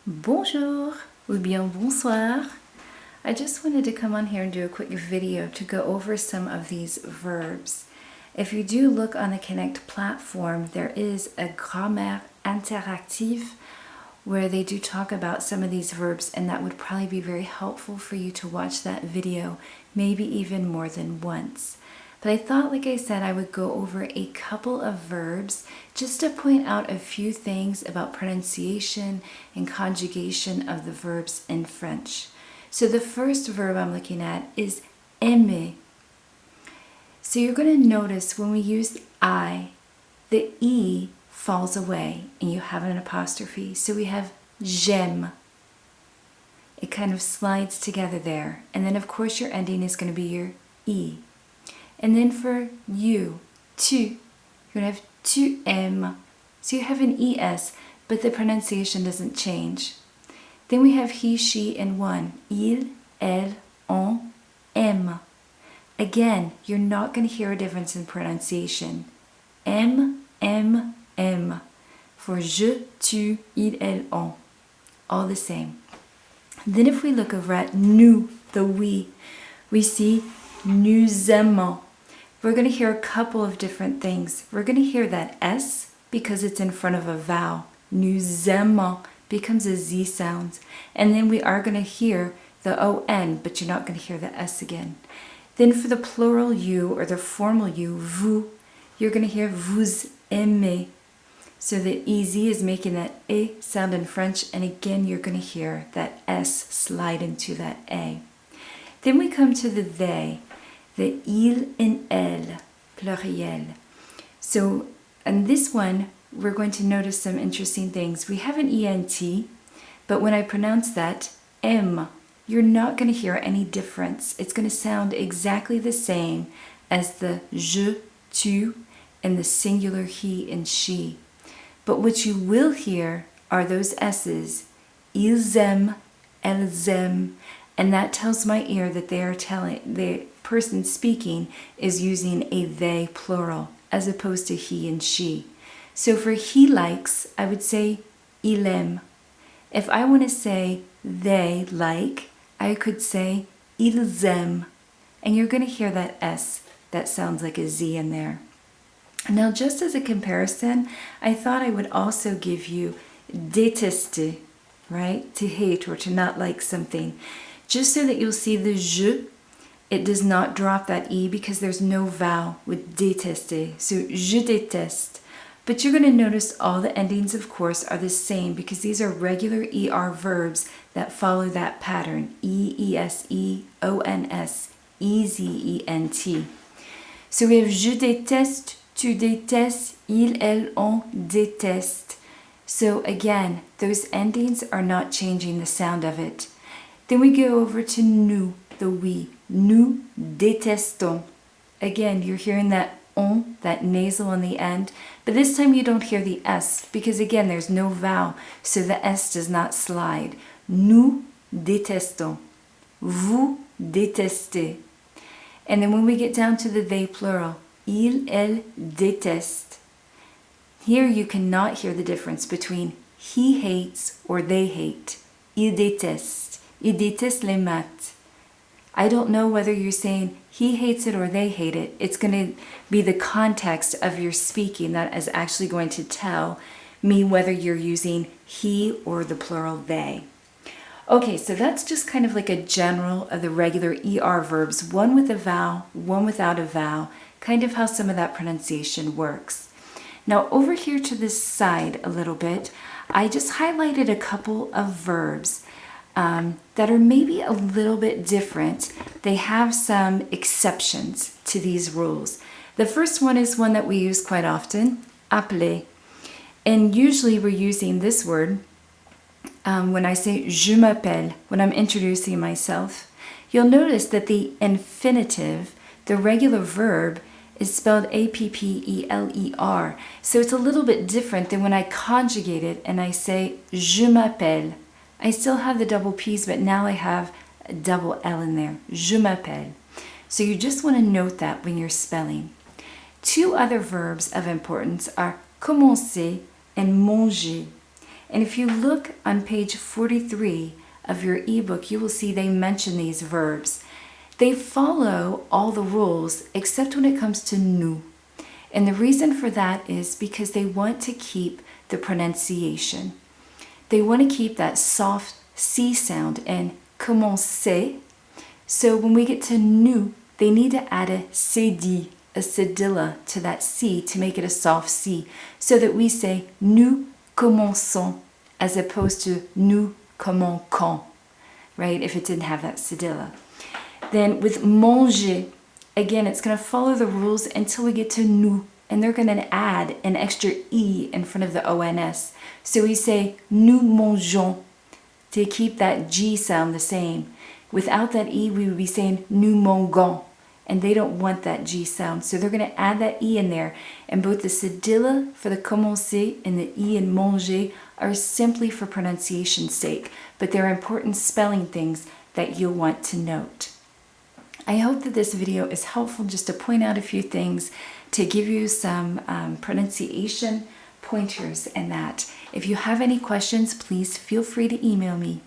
Bonjour ou bien bonsoir. I just wanted to come on here and do a quick video to go over some of these verbs. If you do look on the Connect platform, there is a grammaire interactive where they do talk about some of these verbs, and that would probably be very helpful for you to watch that video, maybe even more than once. But I thought, like I said, I would go over a couple of verbs just to point out a few things about pronunciation and conjugation of the verbs in French. So the first verb I'm looking at is aimer. So you're going to notice when we use I, the E falls away and you have an apostrophe. So we have j'aime. It kind of slides together there. And then of course your ending is going to be your E. And then for you, tu, you're going to have tu aimes. So you have an ES, but the pronunciation doesn't change. Then we have he, she, and one. Il, elle, on, aime. Again, you're not going to hear a difference in pronunciation. Aime, aime, aime. For je, tu, il, elle, on. All the same. Then if we look over at nous, the we see nous aimons. We're going to hear a couple of different things. We're going to hear that S because it's in front of a vowel. Nous aimons becomes a Z sound. And then we are going to hear the ON, but you're not going to hear the S again. Then for the plural you or the formal you, vous, you're going to hear vous aimez. So the EZ is making that A sound in French, and again you're going to hear that S slide into that A. Then we come to the they. The il and elle, pluriel. So on this one, we're going to notice some interesting things. We have an ENT, but when I pronounce that, M, you're not going to hear any difference. It's going to sound exactly the same as the je, tu, and the singular he and she. But what you will hear are those S's, ils aiment, elles aiment, and that tells my ear that they are telling, the person speaking is using a they plural as opposed to he and she. So for he likes, I would say il aime. If I want to say they like, I could say ils aiment. And you're going to hear that S that sounds like a Z in there. Now just as a comparison, I thought I would also give you détester, right? To hate or to not like something. Just so that you'll see the je, it does not drop that E because there's no vowel with détester. So je déteste. But you're going to notice all the endings, of course, are the same because these are regular ER verbs that follow that pattern. E-E-S-E, O-N-S, E-Z-E-N-T. So we have je déteste, tu détestes, il, elle, on déteste. So again, those endings are not changing the sound of it. Then we go over to nous, the we. Nous détestons. Again, you're hearing that on, that nasal on the end, but this time you don't hear the S because again, there's no vowel, so the S does not slide. Nous détestons. Vous détestez. And then when we get down to the they plural, il, elle déteste. Here you cannot hear the difference between he hates or they hate. Il déteste. Il déteste les maths. I don't know whether you're saying he hates it or they hate it. It's going to be the context of your speaking that is actually going to tell me whether you're using he or the plural they. Okay, so that's just kind of like a general of the regular ER verbs, one with a vowel, one without a vowel, kind of how some of that pronunciation works. Now over here to this side a little bit, I just highlighted a couple of verbs that are maybe a little bit different. They have some exceptions to these rules. The first one is one that we use quite often, appeler. And usually we're using this word when I say je m'appelle, when I'm introducing myself. You'll notice that the infinitive, the regular verb, is spelled A-P-P-E-L-E-R. So it's a little bit different than when I conjugate it and I say je m'appelle. I still have the double P's, but now I have a double L in there. Je m'appelle. So you just want to note that when you're spelling. Two other verbs of importance are commencer and manger. And if you look on page 43 of your ebook, you will see they mention these verbs. They follow all the rules except when it comes to nous. And the reason for that is because they want to keep the pronunciation. They want to keep that soft C sound in commencer. So when we get to nous, they need to add a cédille, a cedilla to that C to make it a soft C, so that we say nous commençons as opposed to nous commençons, right? If it didn't have that cedilla. Then with manger, again, it's going to follow the rules until we get to nous, and they're going to add an extra E in front of the ONS. So we say nous mangeons to keep that G sound the same. Without that E, we would be saying nous mangeons, and they don't want that G sound. So they're going to add that E in there, and both the cedilla for the commencer and the E in manger are simply for pronunciation's sake, but they're important spelling things that you'll want to note. I hope that this video is helpful just to point out a few things, to give you some pronunciation pointers and that. If you have any questions, please feel free to email me.